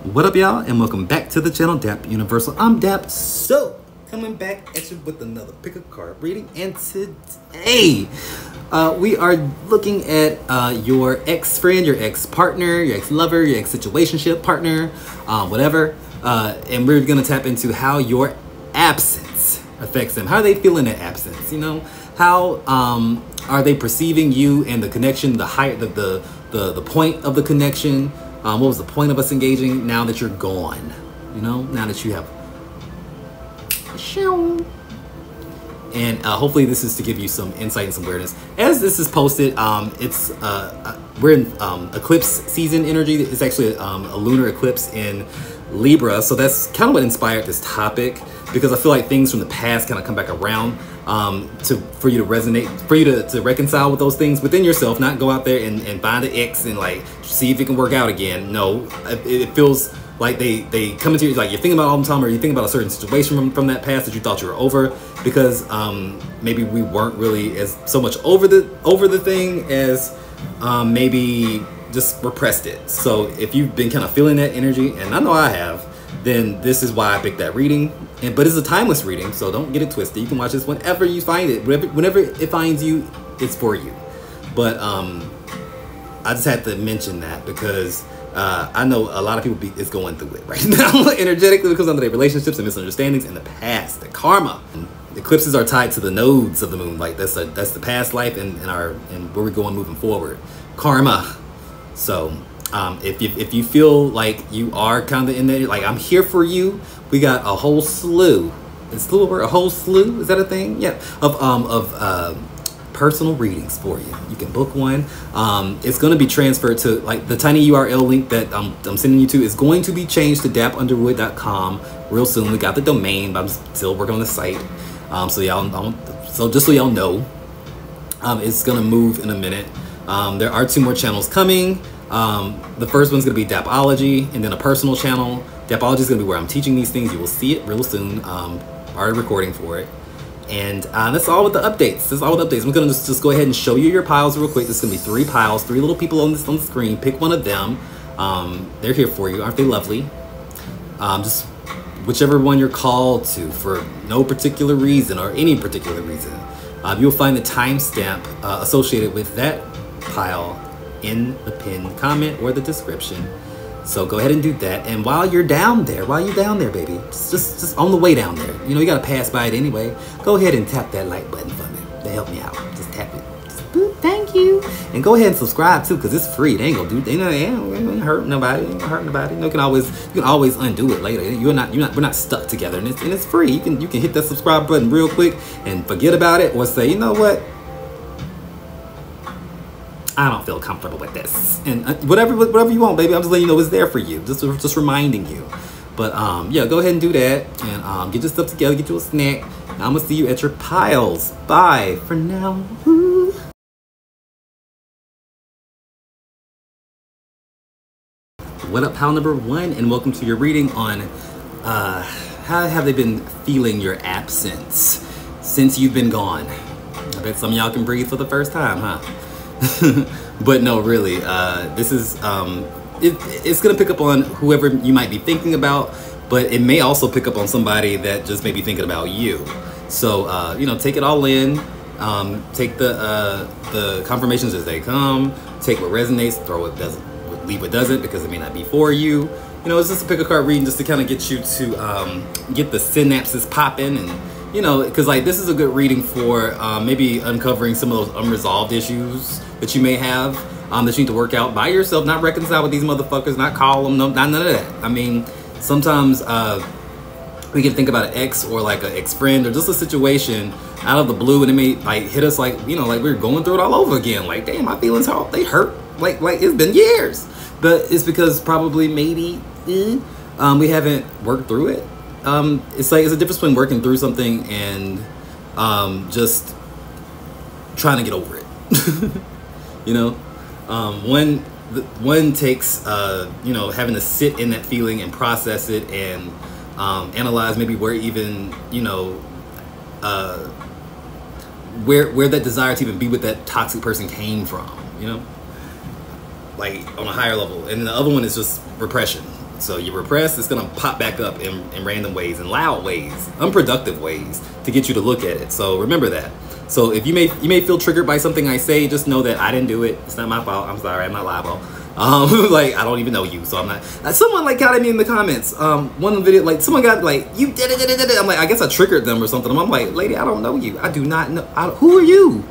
What up, y'all, and welcome back to the channel, Dap Universal. I'm Dap, so coming back at you with another pick a card reading, and today we are looking at your ex-friend, your ex-partner, your ex-lover, your ex-situationship partner, whatever, and we're gonna tap into how your absence affects them. How are they feeling that absence? You know, how are they perceiving you and the connection, the point of the connection? What was the point of us engaging now that you're gone? You know, now that you have... And hopefully this is to give you some insight and some awareness. As this is posted, we're in eclipse season energy. It's actually a lunar eclipse in Libra. So that's kind of what inspired this topic, because I feel like things from the past kind of come back around for you to resonate, for you to reconcile with those things within yourself, not go out there and find the ex and like see if it can work out again. No, it feels like they come into you, like you're thinking about all the time, or you think about a certain situation from that past that you thought you were over, because maybe we weren't really as so much over the thing as maybe just repressed it. So if you've been kind of feeling that energy, and I know I have, then this is why I picked that reading. But it's a timeless reading, so don't get it twisted. You can watch this whenever you find it. Whenever it finds you, it's for you. But I just had to mention that because I know a lot of people is going through it right now energetically, because of their relationships and misunderstandings in the past, the karma. Eclipses are tied to the nodes of the moon. Like that's the past life and where we're going moving forward. Karma. So if you feel like you are kind of in there, like I'm here for you, we got a whole slew. Is slew a word? A whole slew? Is that a thing? Yeah. Of personal readings for you. You can book one. It's going to be transferred to, like, the tiny URL link that I'm sending you to is going to be changed to dapunderwood.com real soon. We got the domain, but I'm still working on the site. So just so y'all know, it's going to move in a minute. There are 2 more channels coming. The first one's going to be Dapology, and then a personal channel. Dapology is going to be where I'm teaching these things. You will see it real soon. Already recording for it. And that's all with the updates. That's all with the updates. I'm going to just go ahead and show you your piles real quick. There's going to be 3 piles, 3 little people on the screen. Pick one of them. They're here for you. Aren't they lovely? Just whichever one you're called to for no particular reason or any particular reason. You'll find the timestamp associated with that pile in the pinned comment or the description. So go ahead and do that. And while you're down there, baby, just on the way down there, you know, you gotta pass by it anyway. Go ahead and tap that like button for me to help me out. Just tap it. Just boop, thank you. And go ahead and subscribe too, because it's free. They ain't gonna do. They ain't hurt nobody. Ain't gonna hurt nobody. You know, you can always undo it later. We're not stuck together, and it's free. You can hit that subscribe button real quick and forget about it, or say, you know what, I don't feel comfortable with this, and whatever you want, baby. I'm just letting you know it's there for you. Just reminding you. But yeah, go ahead and do that, and get your stuff together, get you a snack. I'm gonna see you at your piles. Bye for now. Woo. What up, pile number 1, and welcome to your reading on how have they been feeling your absence since you've been gone. I bet some of y'all can breathe for the first time, huh? But no, really, this is it's gonna pick up on whoever you might be thinking about, but it may also pick up on somebody that just may be thinking about you. So you know, take it all in. Take the confirmations as they come. Take what resonates, throw what doesn't, leave what doesn't, because it may not be for you. You know, it's just a pick a card reading just to kind of get you to get the synapses popping, and you know, because like this is a good reading for maybe uncovering some of those unresolved issues that you may have that you need to work out by yourself, not reconcile with these motherfuckers, not call them, not none of that. I mean, sometimes we can think about an ex or like an ex-friend or just a situation out of the blue, and it may like hit us like, you know, like we're going through it all over again. Like, damn, my feelings they hurt. Like it's been years, but it's because probably maybe we haven't worked through it. It's like, it's a difference between working through something and just trying to get over it. You know, one takes you know, having to sit in that feeling and process it and analyze maybe where even, you know, where that desire to even be with that toxic person came from, you know, like on a higher level. And the other one is just repression. So you repress, it's gonna pop back up in random ways, in loud ways, unproductive ways to get you to look at it. So remember that. So if you may feel triggered by something I say, just know that I didn't do it. It's not my fault. I'm sorry. I'm not liable. Like, I don't even know you, so I'm not. Someone like got at me in the comments. One video, like someone got like, you did it. I'm like, I guess I triggered them or something. I'm like, lady, I don't know you. I do not know. Who are you?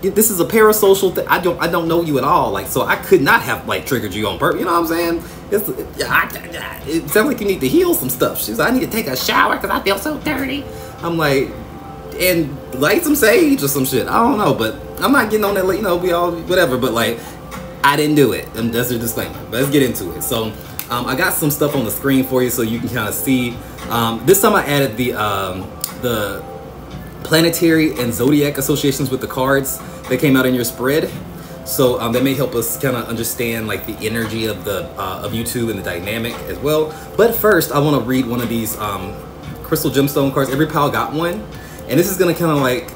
This is a parasocial thing. I don't know you at all. Like, so I could not have like triggered you on purpose. You know what I'm saying? It sounds like you need to heal some stuff. She's like, I need to take a shower because I feel so dirty. I'm like, and light some sage or some shit. I don't know, but I'm not getting on that. You know, we all whatever. But like, I didn't do it, and that's a disclaimer. But let's get into it. So, I got some stuff on the screen for you so you can kind of see. This time I added the planetary and zodiac associations with the cards that came out in your spread. So that may help us kind of understand like the energy of the of YouTube and the dynamic as well. But first, I want to read one of these crystal gemstone cards. Every pile got one, and this is gonna kind of like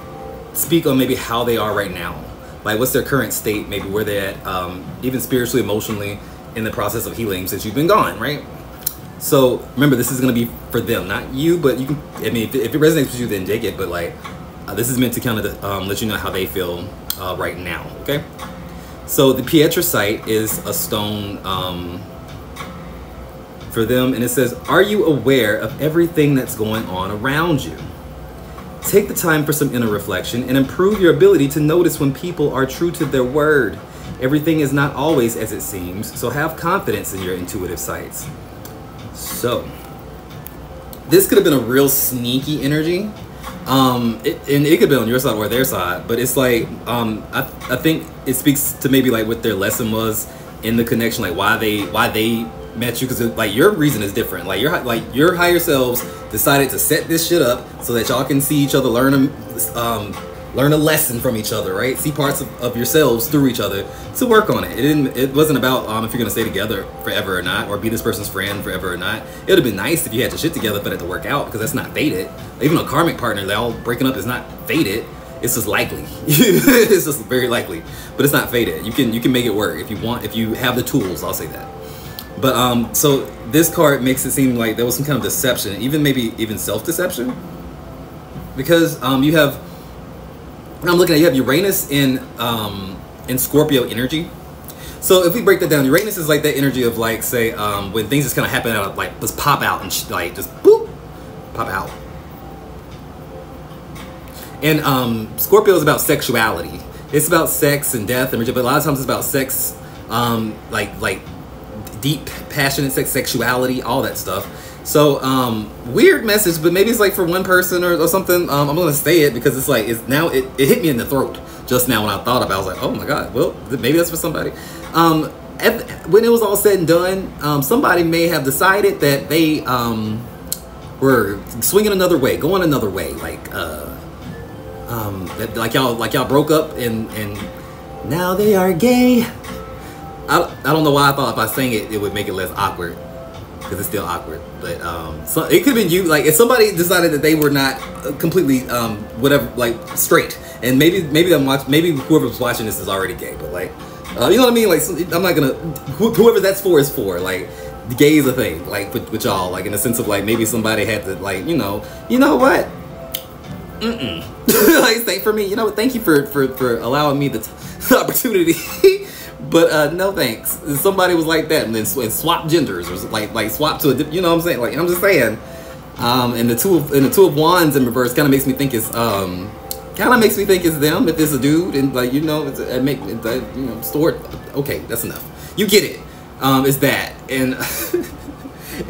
speak on maybe how they are right now, like what's their current state, maybe where they're at, even spiritually, emotionally, in the process of healing since you've been gone, right? So remember, this is gonna be for them, not you, but you can. I mean, if it resonates with you, then dig it. But like, this is meant to kind of let you know how they feel right now. Okay. So the pietrocite is a stone for them, and it says, "Are you aware of everything that's going on around you? Take the time for some inner reflection and improve your ability to notice when people are true to their word. Everything is not always as it seems, so have confidence in your intuitive sights." So this could have been a real sneaky energy. And it could be on your side or their side, but it's like I think it speaks to maybe like what their lesson was in the connection, like why they met you, because like your reason is different. Like your higher selves decided to set this shit up so that y'all can see each other, learn a lesson from each other, right? See parts of yourselves through each other to work on it. It wasn't about if you're gonna stay together forever or not, or be this person's friend forever or not. It would have been nice if you had your shit together for that to work out, because that's not fated. Even a karmic partner, they all breaking up is not fated. It's just likely. It's just very likely, but it's not fated. You can make it work if you want, if you have the tools. I'll say that. But so this card makes it seem like there was some kind of deception, maybe even self-deception, because you have. I'm looking at, you have Uranus in Scorpio energy. So if we break that down, Uranus is like that energy of like, say, when things just kind of happen out of like, just pop out and like just boop, pop out. And Scorpio is about sexuality. It's about sex and death, but a lot of times it's about sex, like deep, passionate sex, sexuality, all that stuff. So weird message, but maybe it's like for one person or something. I'm gonna say it because it's like it hit me in the throat just now when I thought about it. I was like, oh my god, well maybe that's for somebody. When it was all said and done, somebody may have decided that they were swinging another way, going another way, like y'all broke up and now they are gay. I don't know why I thought if I sang it would make it less awkward, because it's still awkward. But so it could have been you, like if somebody decided that they were not completely whatever, like straight, and maybe whoever's watching this is already gay, but like you know what I mean, like I'm not gonna, whoever that's for is for, like the gay is a thing, like with y'all, like in the sense of like maybe somebody had to, like, you know what, like say for me, you know, thank you for allowing me the opportunity. But no thanks. Somebody was like that and then swap genders, or like swap to a, you know what I'm saying? Like I'm just saying. And the two of wands in reverse kind of makes me think it's them if it's a dude, and like, you know, you know, stored. Okay, that's enough. You get it. It's that, and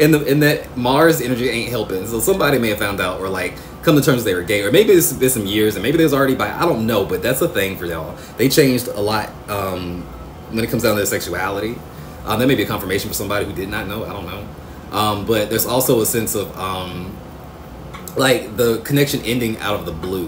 and that Mars energy ain't helping. So somebody may have found out or like come to terms they were gay, or maybe it's been some years and maybe they was already bi. I don't know, but that's a thing for y'all. They changed a lot. When it comes down to their sexuality, that may be a confirmation for somebody who did not know. I don't know, but there's also a sense of like the connection ending out of the blue,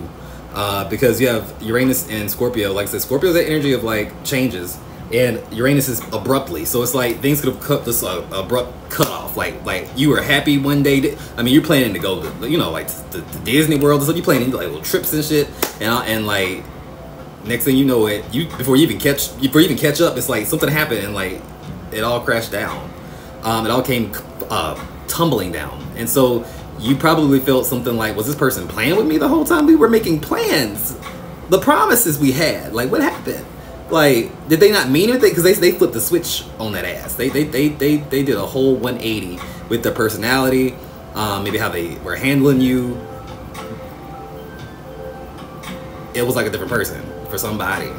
because you have Uranus and Scorpio. Like I said, Scorpio is that energy of like changes, and Uranus is abruptly. So it's like things could have cut this abrupt cut off. Like you were happy one day. I mean, you're planning to go to, you know, like the Disney World, so you're planning like little trips and shit, and like. Next thing you know, before you even catch up, it's like something happened and like it all crashed down. it all came tumbling down. And so you probably felt something like, was this person playing with me the whole time? We were making plans. The promises we had, like, what happened? Like, did they not mean anything? Because they flipped the switch on that ass. They did a whole 180 with their personality, maybe how they were handling you. It was like a different person for somebody.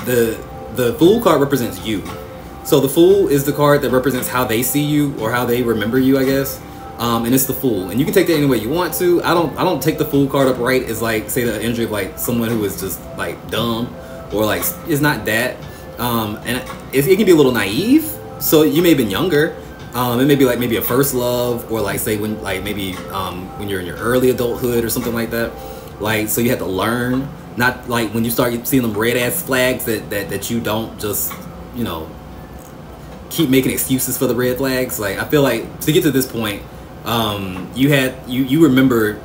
The Fool card represents you. So the Fool is the card that represents how they see you or how they remember you, I guess. And it's the Fool, and you can take that any way you want to. I don't take the Fool card upright as like, say, the energy of like someone who is just like dumb, or like it's not that. And it can be a little naive. So you may have been younger. It may be like maybe a first love, or like say when like maybe when you're in your early adulthood or something like that. Like, so you have to learn, not like when you start seeing them red ass flags that you don't just, you know, keep making excuses for the red flags. Like, I feel like to get to this point, you remember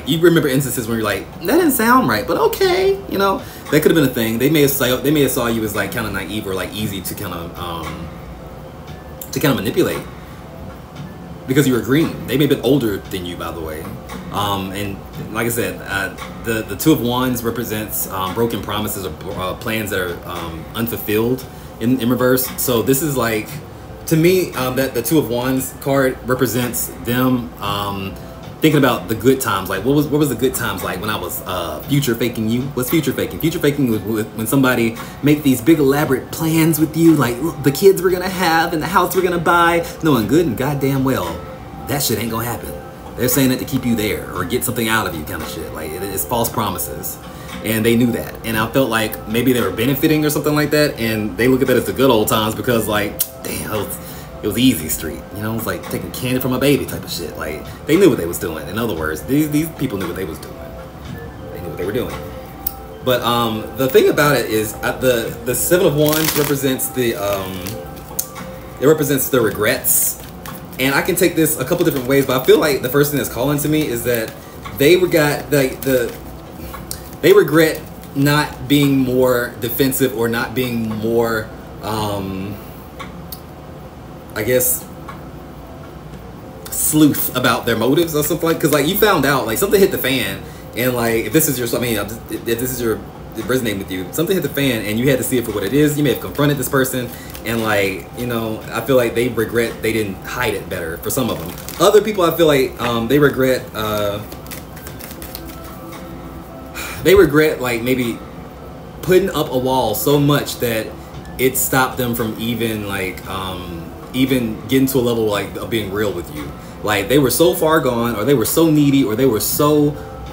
you remember instances where you're like, that didn't sound right, but okay, you know, that could have been a thing. They may have saw you as like kind of naive or like easy to kind of manipulate because you were green. They may have been older than you, by the way. And like I said, the Two of Wands represents broken promises or plans that are unfulfilled in reverse. So this is like, to me, that the Two of Wands card represents them thinking about the good times. Like, what was the good times like when I was future faking you? What's future faking? Future faking was when somebody make these big elaborate plans with you, like the kids we're gonna have and the house we're gonna buy, knowing good and goddamn well that shit ain't gonna happen. They're saying it to keep you there or get something out of you, kind of shit. Like, it's false promises. And they knew that. And I felt like maybe they were benefiting or something like that. And they look at that as the good old times because, like, damn, it was easy street. You know, it was like taking candy from a baby type of shit. Like, they knew what they was doing. In other words, these people knew what they was doing. They knew what they were doing. But the thing about it is the Seven of Wands represents it represents the regrets. And I can take this a couple different ways, but I feel like the first thing that's calling to me is that they regret not being more defensive or not being more, I guess, sleuth about their motives or something. Like, because like you found out like something hit the fan, and like if this is your, if this is your, it resonated with you, something hit the fan, and you had to see it for what it is. You may have confronted this person, and like, you know, I feel like they regret they didn't hide it better for some of them. Other people, I feel like they regret like maybe putting up a wall so much that it stopped them from even like even getting to a level like of being real with you. Like, they were so far gone, or they were so needy, or they were so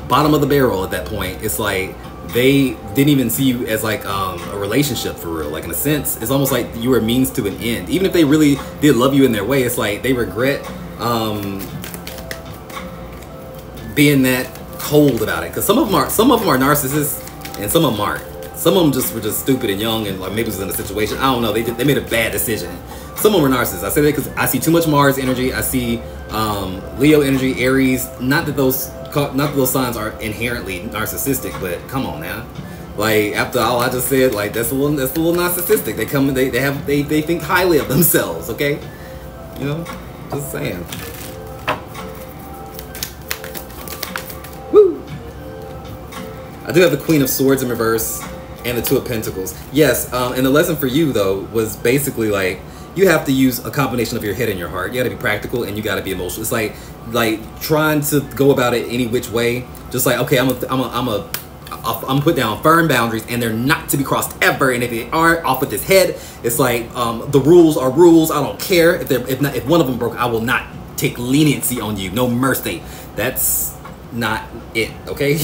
bottom of the barrel at that point. It's like they didn't even see you as like a relationship for real. Like, in a sense, it's almost like you were a means to an end. Even if they really did love you in their way, it's like they regret being that cold about it. Because some of them are narcissists, and some of them aren't. Some of them were just stupid and young, and like maybe was in a situation, I don't know, they made a bad decision. Some of them were narcissists. I say that because I see too much Mars energy. I see Leo energy, Aries. Not that those signs are inherently narcissistic, but come on now. Like, after all I just said, like, that's a little narcissistic. They come, they think highly of themselves. Okay, you know, just saying. Woo! I do have the Queen of Swords in reverse and the Two of Pentacles. Yes, and the lesson for you though was basically like, you have to use a combination of your head and your heart. You got to be practical, and you got to be emotional. It's like trying to go about it any which way. Just like, okay, I'm put down firm boundaries, and they're not to be crossed ever. And if they are, off with his head. It's like the rules are rules. I don't care if one of them broke. I will not take leniency on you. No mercy. That's not it. Okay.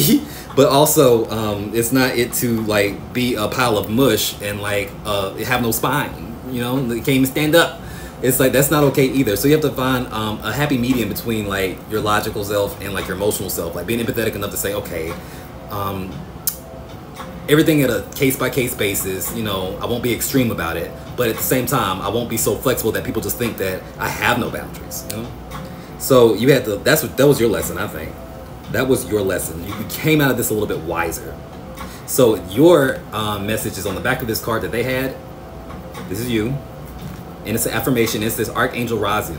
But also, it's not it to like be a pile of mush and like have no spine. You know, they can't even stand up. It's like, that's not okay either. So you have to find a happy medium between like your logical self and like your emotional self. Like, being empathetic enough to say, okay, everything at a case-by-case basis. You know, I won't be extreme about it, but at the same time, I won't be so flexible that people just think that I have no boundaries. You know, so you had to. That was your lesson, I think. That was your lesson. You came out of this a little bit wiser. So your message is on the back of this card that they had. This is you. And it's an affirmation. It's this Archangel Raziel.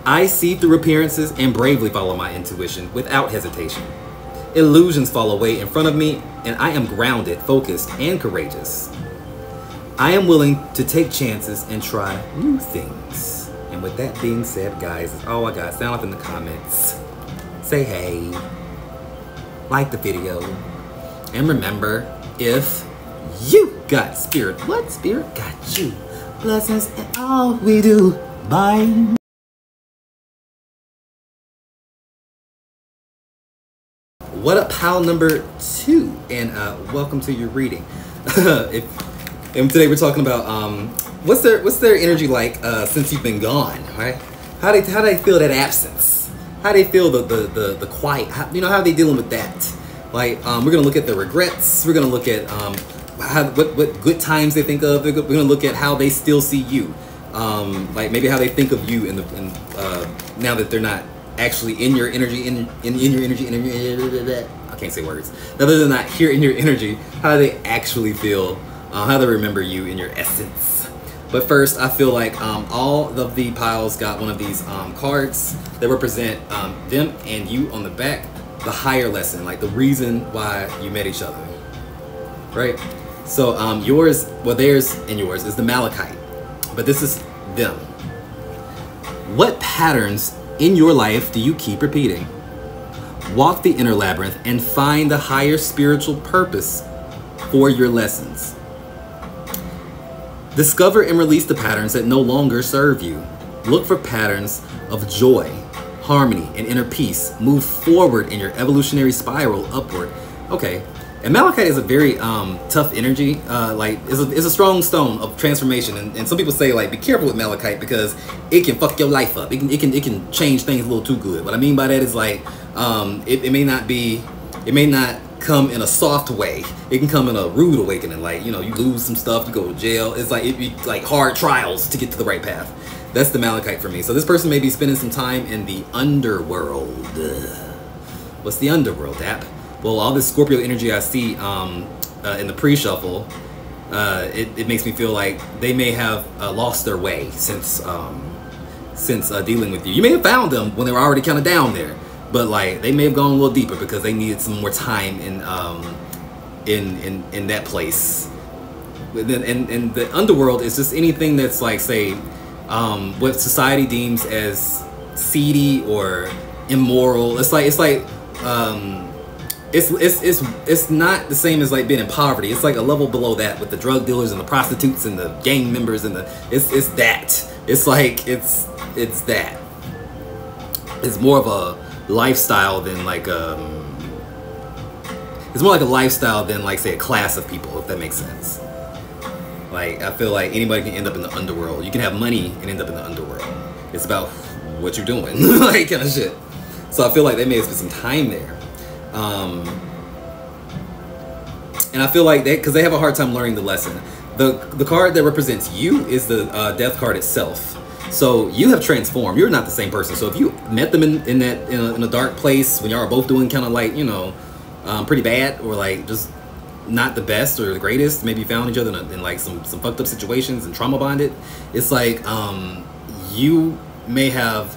I see through appearances and bravely follow my intuition without hesitation. Illusions fall away in front of me, and I am grounded, focused, and courageous. I am willing to take chances and try new things. And with that being said, guys, that's all I got. Sound off in the comments. Say hey. Like the video. And remember, if you got spirit, what spirit got you? Blessings in all we do. Bye. What up, pile number 2, and welcome to your reading. And today we're talking about what's their energy like since you've been gone, right? How they feel that absence? How they feel the quiet? How are they dealing with that? Like we're gonna look at the regrets. We're gonna look at what good times they think of. We're gonna look at how they still see you, like maybe how they think of you now that they're not actually in your energy, in your energy, I can't say words. Now that they're not here in your energy, how do they actually feel? How do they remember you in your essence? But first, I feel like all of the piles got one of these cards that represent them and you on the back, the higher lesson, like the reason why you met each other, right? So theirs and yours is the Malachite, but this is them. What patterns in your life do you keep repeating? Walk the inner labyrinth and find the higher spiritual purpose for your lessons. Discover and release the patterns that no longer serve you. Look for patterns of joy, harmony, and inner peace. Move forward in your evolutionary spiral upward. Okay, and Malachite is a very tough energy. Like it's a strong stone of transformation, and some people say like be careful with Malachite because it can fuck your life up. It can change things a little too good. What I mean by that is like it may not come in a soft way. It can come in a rude awakening. Like you lose some stuff, you go to jail. It's like it'd be like hard trials to get to the right path. That's the Malachite for me. So this person may be spending some time in the underworld. What's the underworld, App? Well, all this Scorpio energy I see in the pre-shuffle, it makes me feel like they may have lost their way since dealing with you. You may have found them when they were already kind of down there, but like they may have gone a little deeper because they needed some more time in that place. And the underworld is just anything that's like, say, what society deems as seedy or immoral. It's not the same as like being in poverty. It's like a level below that with the drug dealers and the prostitutes and the gang members and it's that. It's like it's that. It's more of a lifestyle than like it's more like a lifestyle than like say a class of people, if that makes sense. Like I feel like anybody can end up in the underworld. You can have money and end up in the underworld. It's about what you're doing, like kind of shit. So I feel like they may have spent some time there. And I feel like because they have a hard time learning the lesson. The card that represents you is the death card itself. So you have transformed. You're not the same person. So if you met them in a dark place when y'all are both doing kind of like pretty bad or like just not the best or the greatest, maybe you found each other in like some fucked up situations and trauma bonded. It's like you may have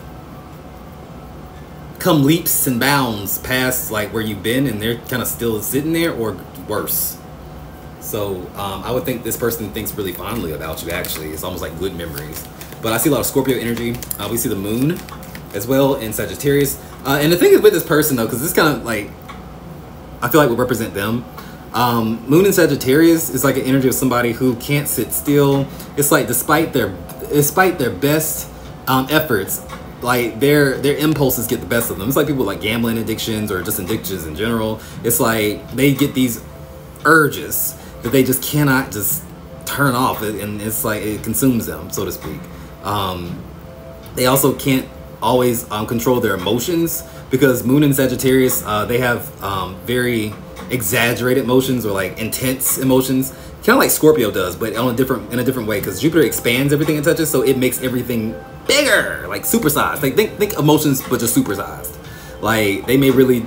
come leaps and bounds past like where you've been and they're kind of still sitting there or worse. So I would think this person thinks really fondly about you. Actually, it's almost like good memories. But I see a lot of Scorpio energy. We see the moon as well in Sagittarius. And the thing is with this person though, because this kind of like I feel like would represent them. Moon in Sagittarius is like an energy of somebody who can't sit still. It's like despite their best efforts, like their impulses get the best of them. It's like people with like gambling addictions or just addictions in general. It's like they get these urges that they just cannot just turn off, and it's like it consumes them, so to speak. They also can't always control their emotions because Moon in Sagittarius, they have very exaggerated emotions or like intense emotions, kind of like Scorpio does, but in a different way, because Jupiter expands everything it touches, so it makes everything bigger, like supersized. Like think emotions, but just supersized. Like they may really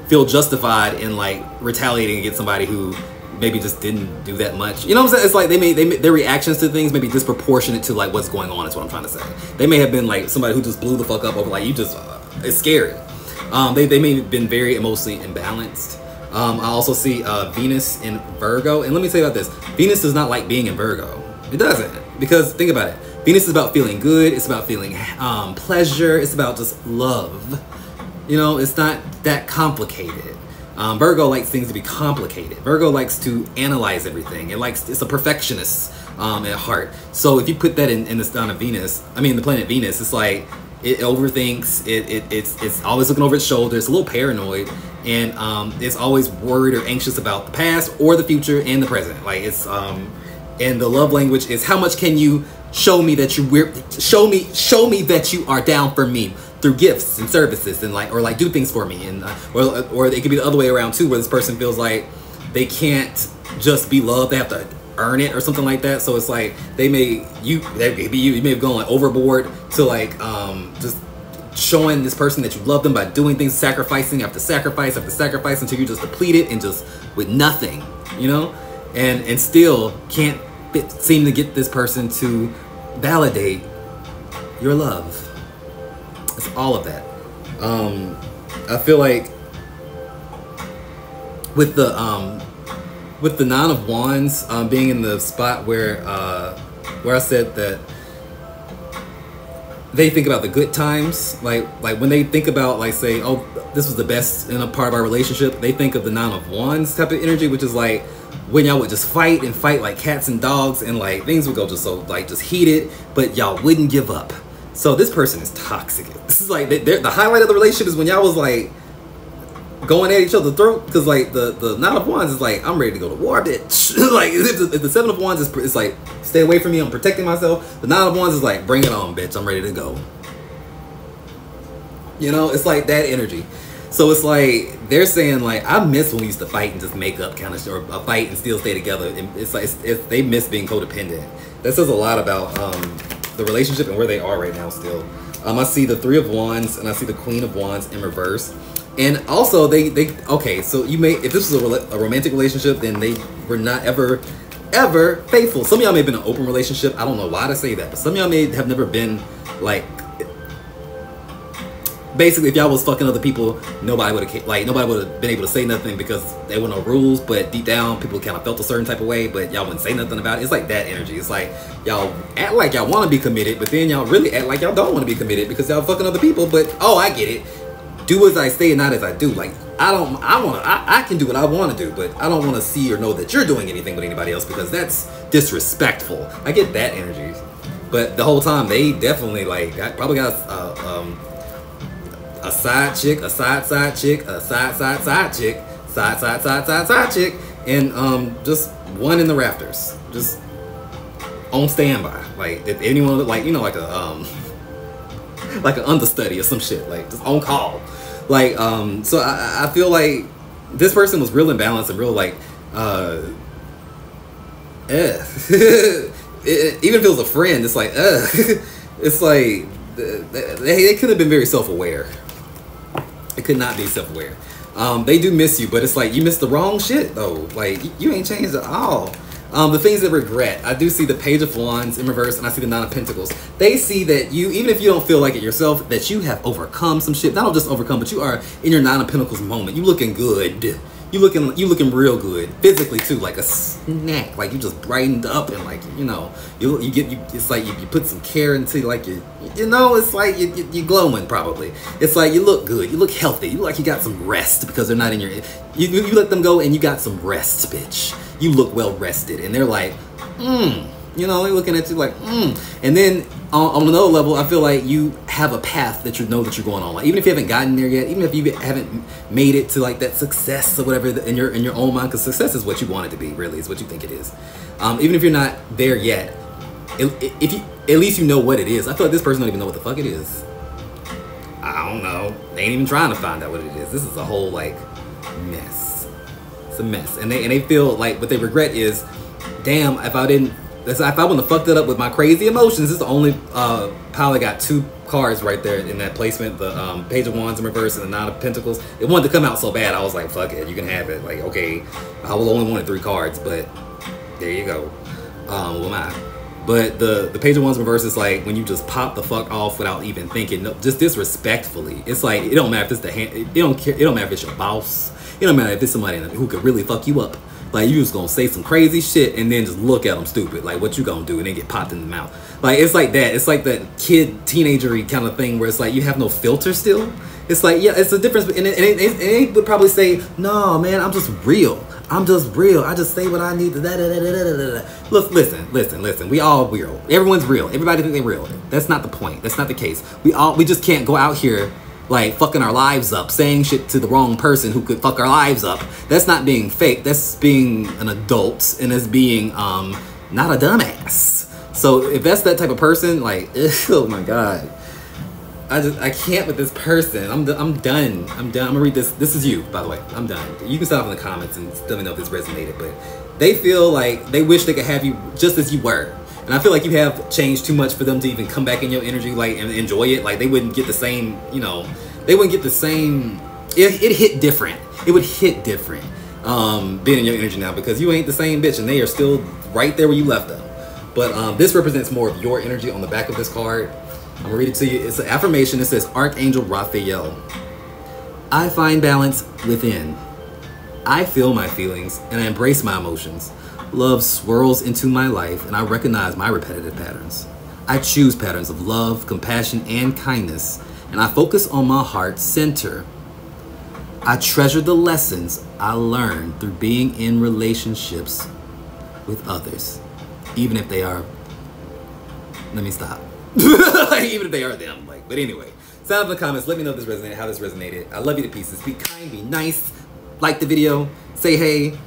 feel justified in like retaliating against somebody who maybe just didn't do that much. You know what I'm saying? It's like they made their reactions to things maybe disproportionate to like what's going on. Is what I'm trying to say. They may have been like somebody who just blew the fuck up over like you just. It's scary. They may have been very emotionally imbalanced. I also see Venus in Virgo, and let me tell you about this. Venus does not like being in Virgo. It doesn't, because think about it. Venus is about feeling good. It's about feeling pleasure. It's about just love. You know, it's not that complicated. Virgo likes things to be complicated. Virgo likes to analyze everything. It's a perfectionist at heart. So if you put that in the sign of Venus, the planet Venus, it's like it overthinks. It's always looking over its shoulder. It's a little paranoid, and it's always worried or anxious about the past or the future and the present. Like it's and the love language is how much can you show me that show me that you are down for me through gifts and services and or do things for me, and or it could be the other way around too, where this person feels like they can't just be loved, they have to earn it or something like that. So it's like you may have gone like overboard to like just showing this person that you love them by doing things, sacrificing after sacrifice after sacrifice until you're just depleted and just with nothing, you know, and still can't seem to get this person to validate your love. It's all of that. I feel like with the Nine of Wands being in the spot where I said that they think about the good times, like when they think about like say, oh, this was the best in a part of our relationship, they think of the Nine of Wands type of energy, which is like when y'all would just fight like cats and dogs, and like things would go just so like just heated, but y'all wouldn't give up. So this person is toxic. This is like the highlight of the relationship is when y'all was like going at each other's throat, because like the Nine of Wands is like, I'm ready to go to war, bitch. Like if the Seven of Wands is like, stay away from me, I'm protecting myself. The Nine of Wands is like, bring it on, bitch, I'm ready to go. You know, it's like that energy. So it's like they're saying like, I miss when we used to fight and just make up kind of shit, or fight and still stay together. And it's like they miss being codependent. That says a lot about the relationship and where they are right now still. I see the Three of Wands and I see the Queen of Wands in reverse. And also they okay, so you may, if this was a romantic relationship, then they were not ever faithful. Some of y'all may have been in an open relationship. I don't know why to say that, but some of y'all may have never been like, basically if y'all was fucking other people, nobody would have been able to say nothing because there were no rules, but deep down people kind of felt a certain type of way, but y'all wouldn't say nothing about it. It's like that energy. It's like y'all act like y'all want to be committed, but then y'all really act like y'all don't want to be committed because y'all fucking other people. But oh, I get it. Do as I say and not as I do. Like I can do what I want to do, but I don't want to see or know that you're doing anything with anybody else because that's disrespectful. I get that energy, but the whole time they definitely like probably got a side chick, a side chick, a side chick, side chick, and just one in the rafters, just on standby. Like if anyone, like, you know, like a like an understudy or some shit, like just on call. Like so I feel like this person was real imbalanced and real like even if it was a friend, it's like it's like they could have been very self-aware. It could not be self-aware. They do miss you, but it's like you missed the wrong shit though. Like you ain't changed at all. The things that regret, I do see the Page of Wands in reverse, and I see the Nine of Pentacles. They see that you, even if you don't feel like it yourself, that you have overcome some shit. Not just overcome, but you are in your Nine of Pentacles moment. You looking good. You looking real good physically too, like a snack. Like you just brightened up, and like, you know, it's like you put some care into like you know, it's like you're glowing probably. It's like you look good, you look healthy, you look like you got some rest because they're not in your. You let them go and you got some rest, bitch. You look well rested, and they're like, you know, they're looking at you like, And then on another level, I feel like you have a path that you know that you're going on. Like even if you haven't gotten there yet, even if you haven't made it to like that success or whatever in your own mind, because success is what you want it to be, really, is what you think it is. Even if you're not there yet, if you at least you know what it is. I feel like this person don't even know what the fuck it is. I don't know. They ain't even trying to find out what it is. This is a whole like mess. It's a mess, and they feel like what they regret is, damn, if I didn't if I wouldn't have fucked it up with my crazy emotions, this is the only pile that got 2 cards right there in that placement. The Page of Wands in reverse and the Nine of Pentacles. It wanted to come out so bad. I was like, fuck it, you can have it. Like, okay, I will only wanted 3 cards, but there you go. Well, am I? But the Page of Wands in reverse is like when you just pop the fuck off without even thinking, no, just disrespectfully. It's like, it don't matter if it's the hand, it don't matter if it's your boss. It don't matter if it's somebody who could really fuck you up. Like, you just gonna say some crazy shit and then just look at them stupid. Like, what you gonna do? And then get popped in the mouth. Like, it's like that. It's like that teenagery kind of thing where it's like you have no filter still. It's like, yeah, it's a difference. And they would probably say, no, man, I'm just real. I'm just real. I just say what I need to. Look, listen. We all real. Everyone's real. Everybody think they're real. That's not the point. That's not the case. We just can't go out here like fucking our lives up, saying shit to the wrong person who could fuck our lives up. That's not being fake. That's being an adult, and that's being not a dumbass. So if that's that type of person, like, oh my god, I can't with this person. I'm done. I'm gonna read this. This is you, by the way. I'm done. You can stop in the comments and let me know if this resonated. But they feel like they wish they could have you just as you were. And I feel like you have changed too much for them to even come back in your energy, like, and enjoy it. Like, they wouldn't get the same, you know, they wouldn't get the same, it hit different. It would hit different being in your energy now, because you ain't the same bitch and they are still right there where you left them. But this represents more of your energy on the back of this card. I'm gonna read it to you. It's an affirmation. It says, Archangel Raphael, I find balance within. I feel my feelings and I embrace my emotions. Love swirls into my life and I recognize my repetitive patterns. I choose patterns of love, compassion, and kindness, and I focus on my heart center. I treasure the lessons I learned through being in relationships with others, even if they are, let me stop. Like, even if they are them. Like, but anyway, sound in the comments. Let me know if this resonated, how this resonated. I love you to pieces. Be kind, be nice. Like the video. Say hey.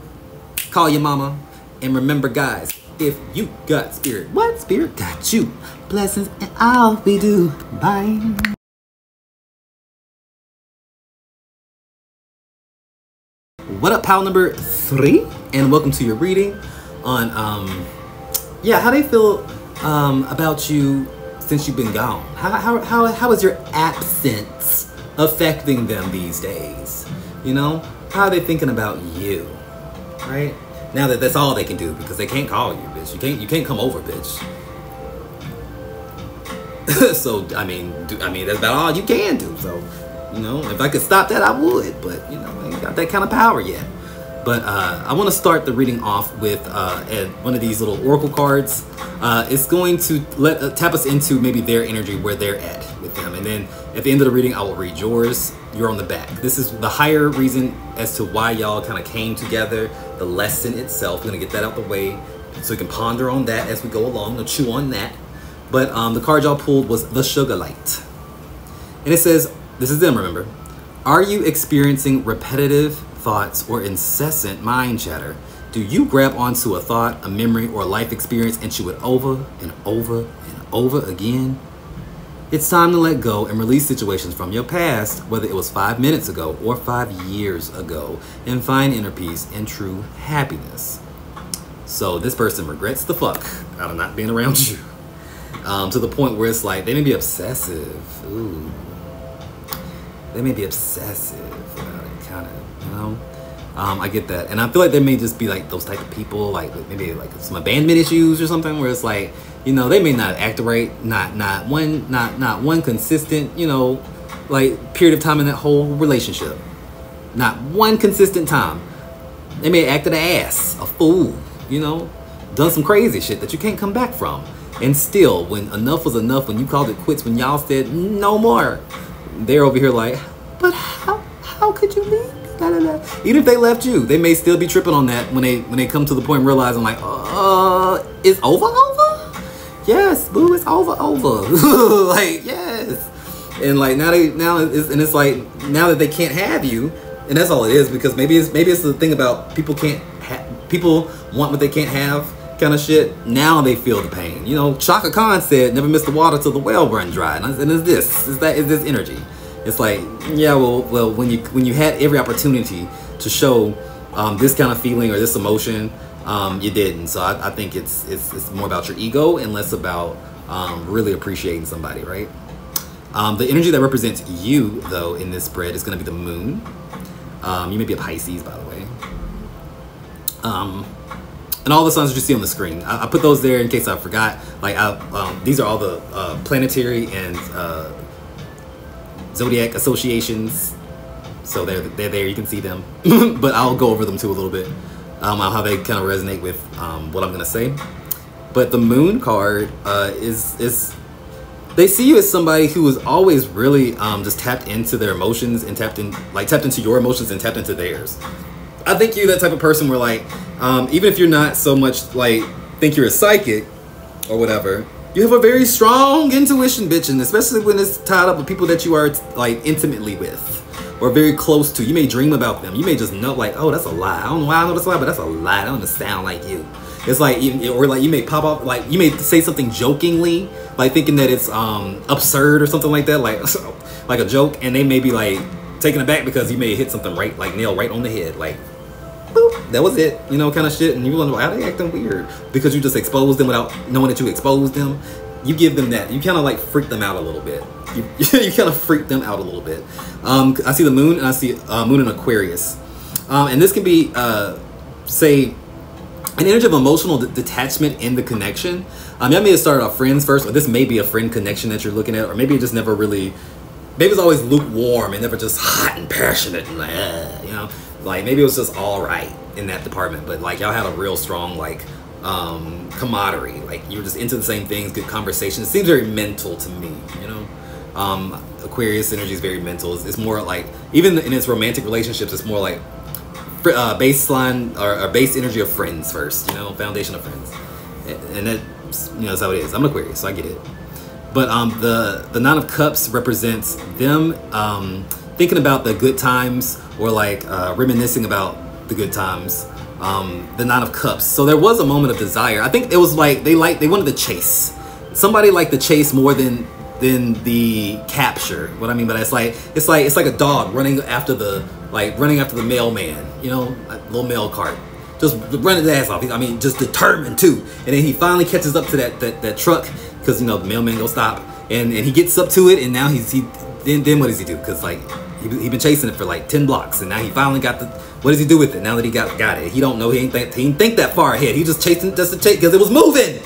Call your mama. And remember, guys, if you got spirit, what spirit got you? Blessings and all we do. Bye. What up, pal number 3? And welcome to your reading on, how they feel about you since you've been gone. How is your absence affecting them these days? You know, how are they thinking about you, right? Now that that's all they can do, because they can't call you, bitch. You can't come over, bitch. So I mean that's about all you can do. So, you know, if I could stop that, I would. But you know, I ain't got that kind of power yet. But I want to start the reading off with one of these little oracle cards. It's going to tap us into maybe their energy, where they're at with them, and then at the end of the reading, I will read yours. You're on the back. This is the higher reason as to why y'all kind of came together. The lesson itself. We're gonna get that out the way, so you can ponder on that as we go along. Or chew on that. But the card y'all pulled was the Sugar Light, and it says, this is them. Remember, are you experiencing repetitive thoughts or incessant mind chatter? Do you grab onto a thought, a memory, or a life experience and chew it over and over and over again? It's time to let go and release situations from your past, whether it was 5 minutes ago or 5 years ago, and find inner peace and true happiness. So this person regrets the fuck out of not being around you, to the point where it's like they may be obsessive. Ooh, they may be obsessive about it, kind of, you know. I get that, and I feel like they may just be like those type of people, like maybe like some abandonment issues or something, where it's like, you know, they may not act right, not one consistent, you know, like period of time in that whole relationship, not one consistent time. They may act an ass, a fool, you know, done some crazy shit that you can't come back from, and still, when enough was enough, when you called it quits, when y'all said no more, they're over here like, but how could you leave? Even if they left you, they may still be tripping on that when they come to the point realizing like, it's over? Yes, boo, it's over. Like, yes. And like it's like, now that they can't have you, and that's all it is, because maybe it's the thing about people want what they can't have kind of shit. Now they feel the pain. You know, Chaka Khan said, never miss the water till the well run dry. And it's this energy. It's like, yeah, well, when you had every opportunity to show this kind of feeling or this emotion you didn't. So I think it's more about your ego and less about really appreciating somebody, right? The energy that represents you, though, in this spread is going to be the moon. You may be a Pisces, by the way. And all the signs that you see on the screen, I put those there in case I forgot. Like, these are all the planetary and zodiac associations. So they're there. You can see them, but I'll go over them too a little bit. How they kind of resonate with what I'm gonna say. But the moon card is they see you as somebody who is always really just tapped into their emotions and tapped into your emotions and tapped into theirs. I think you're that type of person where, like, even if you're not so much like think you're a psychic or whatever, you have a very strong intuition, bitch, and especially when it's tied up with people that you are like intimately with or very close to. You may dream about them. You may just know, like, oh, that's a lie. I don't know why I know that's a lie, but that's a lie. That doesn't sound like you. It's like, or like you may pop up, like you may say something jokingly, like thinking that it's absurd or something like that, like a joke, and they may be like taken aback because you may hit something right, like nail right on the head, like boop, that was it, you know, kind of shit. And you wonder why they acting weird because you just exposed them without knowing that you exposed them. You give them that. You kind of like freak them out a little bit. You kind of freak them out a little bit. I see the moon, and I see moon in Aquarius, and this can be say an energy of emotional detachment in the connection. Y'all may have started off friends first, or this may be a friend connection that you're looking at, or maybe it just never really, maybe it's always lukewarm and never just hot and passionate and like, you know, like maybe it was just all right in that department, but like y'all had a real strong like camaraderie, like you were just into the same things, good conversation. It seems very mental to me, you know. Aquarius energy is very mental. It's more like, even in its romantic relationships, it's more like baseline or base energy of friends first, you know, foundation of friends, and that, you know, that's how it is. I'm an Aquarius, so I get it. But the Nine of Cups represents them thinking about the good times, or like reminiscing about the good times. The Nine of Cups. So there was a moment of desire. I think it was like they wanted to chase. Somebody liked the chase more than the capture. What I mean by that, it's like a dog running after the mailman, you know, a little mail cart, just running his ass off. I mean, just determined too. And then he finally catches up to that truck, because, you know, the mailman go stop, and he gets up to it, and now then what does he do? Because like he been chasing it for like 10 blocks, and now he finally got the. What does he do with it now that he got it? He don't know. He didn't think that far ahead. He just chasing just to chase because it was moving.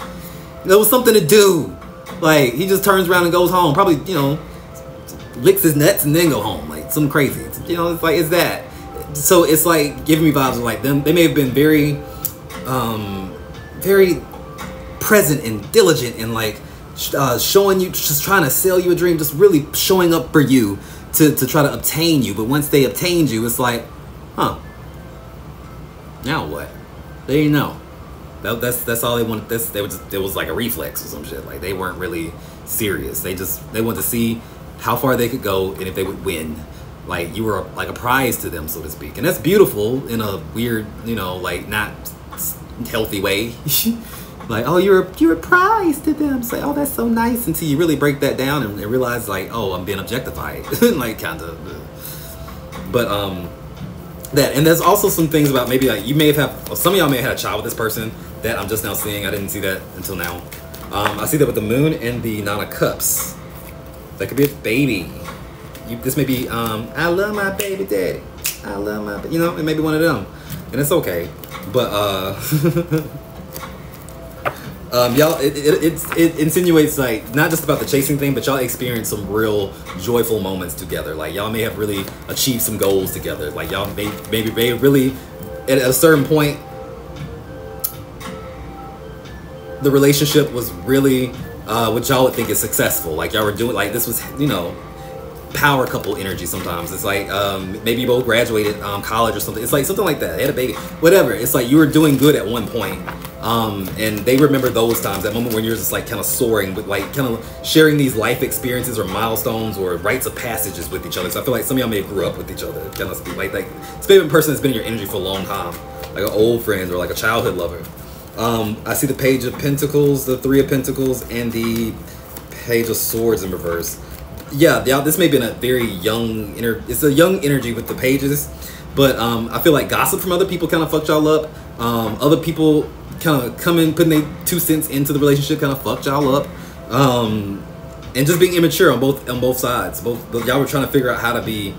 There was something to do. Like, he just turns around and goes home. Probably, you know, licks his nuts and then go home. Like, something crazy. You know, it's like, it's that. So it's like giving me vibes of like them. They may have been very, very present and diligent and like showing you, just trying to sell you a dream, just really showing up for you to try to obtain you. But once they obtained you, it's like, huh, now what? There you know. That's all they wanted. It was like a reflex or some shit. Like, they weren't really serious. They wanted to see how far they could go and if they would win. Like, you were like a prize to them, so to speak. And that's beautiful in a weird, you know, like not healthy way. Like, oh, you're a prize to them. Say, oh, that's so nice, until you really break that down and realize, like, oh, I'm being objectified. Like, kind of. But that, and there's also some things about maybe like you may have some of y'all may have had a child with this person that I'm just now seeing. I didn't see that until now. I see that with the moon and the Nine of Cups. That could be a baby. This may be I love my baby daddy. I love my, you know, it may be one of them, and it's okay. But y'all, it insinuates like not just about the chasing thing, but y'all experience some real joyful moments together. Like, y'all may have really achieved some goals together. Like, y'all maybe really at a certain point the relationship was really what y'all would think is successful. Like, y'all were doing, like, this was, you know, power couple energy. Sometimes it's like maybe you both graduated college or something. It's like something like that. They had a baby, whatever. It's like you were doing good at one point, and they remember those times, that moment when you're just like kind of soaring, with like kind of sharing these life experiences or milestones or rites of passages with each other. So I feel like some of y'all may have grew up with each other, kind of speak like this favorite person that's been in your energy for a long time, like an old friend or like a childhood lover. I see the Page of Pentacles, the Three of Pentacles, and the Page of Swords in reverse. Yeah, this may have been a very young it's a young energy with the pages, but I feel like gossip from other people kind of fucked y'all up. Other people kind of come in, putting their 2 cents into the relationship, kind of fucked y'all up. And just being immature on both sides. Y'all were trying to figure out how to be,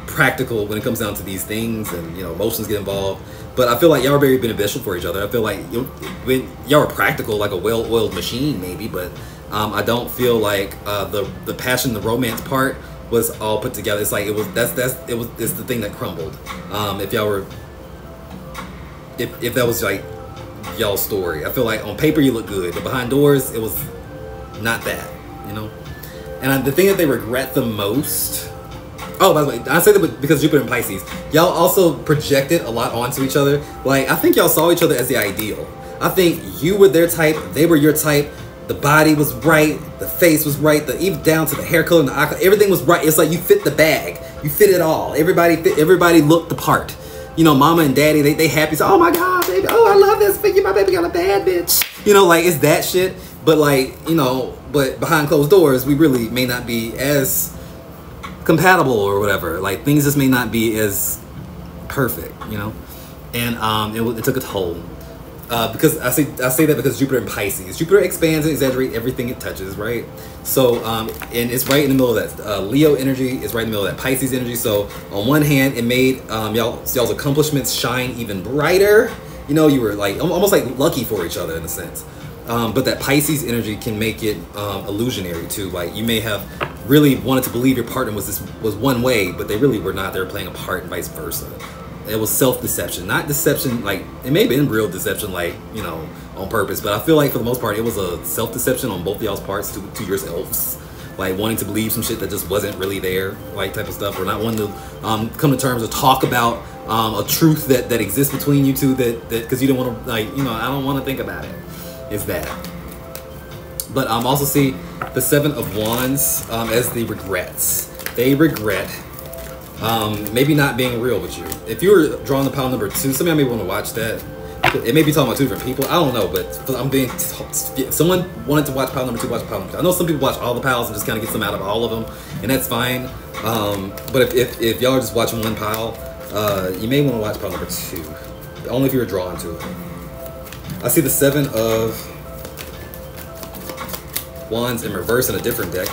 practical when it comes down to these things, and emotions get involved. But I feel like y'all are very beneficial for each other. I feel like y'all are practical, like a well-oiled machine, maybe. But I don't feel like the passion, the romance part was all put together. It's like it's the thing that crumbled. If y'all were, if that was like y'all's story, I feel like on paper you look good, but behind doors it was not that, And the thing that they regret the most. Oh, by the way, I say that because Jupiter and Pisces, y'all also projected a lot onto each other. Like, I think y'all saw each other as the ideal. I think you were their type, they were your type. The body was right, the face was right, even down to the hair color and the eye color, everything was right. It's like you fit the bag, you fit it all. Everybody looked the part. Mama and daddy, they happy. So, oh my God, baby, oh, I love this figure. My baby got a bad bitch. Like, it's that shit. But like, but behind closed doors, we really may not be as compatible or whatever. Like, things just may not be as perfect, And it took a toll. Because I say that because Jupiter and Pisces. Jupiter expands and exaggerates everything it touches, right? So, and it's right in the middle of that Leo energy. It's right in the middle of that Pisces energy. So, on one hand, it made y'all's accomplishments shine even brighter. You were like almost like lucky for each other in a sense. But that Pisces energy can make it illusionary too. Like, you may have really wanted to believe your partner was one way, but they really were not. They were playing a part, and vice versa. It was self-deception, not deception. Like, it may have been real deception, like, on purpose. But I feel like for the most part, it was a self-deception on both of y'all's parts to yourselves. Like, wanting to believe some shit that just wasn't really there, like, type of stuff. Or not wanting to come to terms or talk about a truth that exists between you two, that because you don't want to, like, I don't want to think about it. It's that. But also see the 7 of Wands as the regrets. They regret maybe not being real with you. If you were drawing the pile number 2, some of y'all may want to watch that. It may be talking about 2 different people. I don't know, but if someone wanted to watch pile number 2, watch pile number 2. I know some people watch all the piles and just kind of get some out of all of them, and that's fine. But if y'all are just watching one pile, you may want to watch pile number 2. Only if you were drawn to it. I see the 7 of Wands in reverse in a different deck.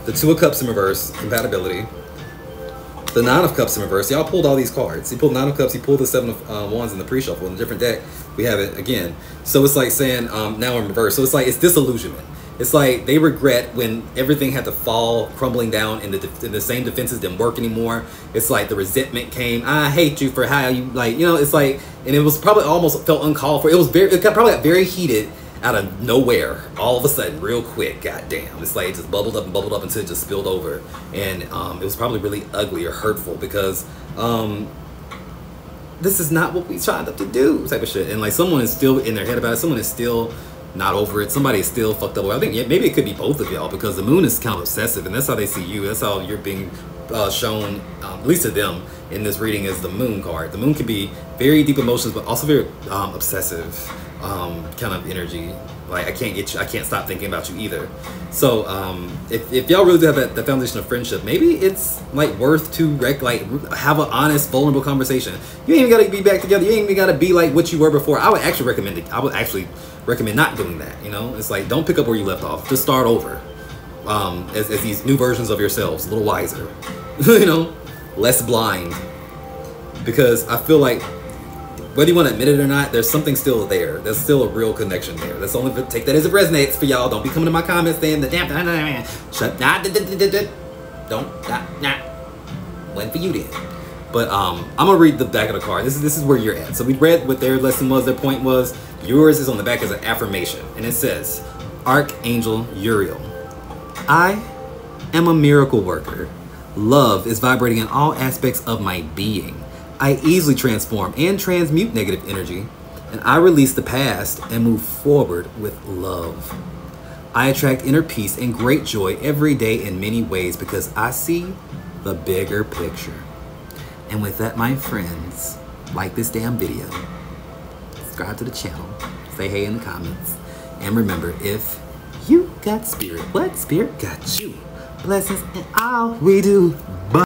The 2 of Cups in reverse, compatibility. The 9 of Cups in reverse. Y'all pulled all these cards. You pulled 9 of Cups, you pulled the 7 of Wands in the pre-shuffle. In a different deck, we have it again. So it's like saying, now in reverse. So it's like, it's disillusionment. It's like they regret when everything had to fall crumbling down and the same defenses didn't work anymore. It's like the resentment came. I hate you for how you, like, it's like, and it was probably almost felt uncalled for. It probably got very heated out of nowhere, all of a sudden, real quick. Goddamn, it's like it just bubbled up until it just spilled over, and it was probably really ugly or hurtful because this is not what we signed up to do, type of shit. And like, someone is still in their head about it. Someone is still not over it. Somebody is still fucked up. I think maybe it could be both of y'all, because the moon is kind of obsessive, and that's how they see you. That's how you're being shown, at least to them in this reading, is the moon card. The moon can be very deep emotions, but also very obsessive kind of energy. Like, I can't stop thinking about you either. So if y'all really do have that foundation of friendship, maybe it's like worth to have an honest, vulnerable conversation. You ain't even gotta be back together. You ain't even gotta be like what you were before. I would actually recommend not doing that. It's like, don't pick up where you left off. Just start over as these new versions of yourselves, a little wiser, less blind. Because I feel like, whether you want to admit it or not, there's something still there. There's still a real connection there. That's only, take that as it resonates for y'all. Don't be coming to my comments saying the damn shut don't went for you then. But I'm gonna read the back of the card. This is where you're at. So we read what their lesson was, their point was. Yours is on the back as an affirmation, and it says, Archangel Uriel, I am a miracle worker. Love is vibrating in all aspects of my being. I easily transform and transmute negative energy, and I release the past and move forward with love. I attract inner peace and great joy every day in many ways because I see the bigger picture. And with that, my friends, like this damn video, subscribe to the channel, say hey in the comments, and remember, if you got spirit, what spirit got you? blessings in all we do. Bye.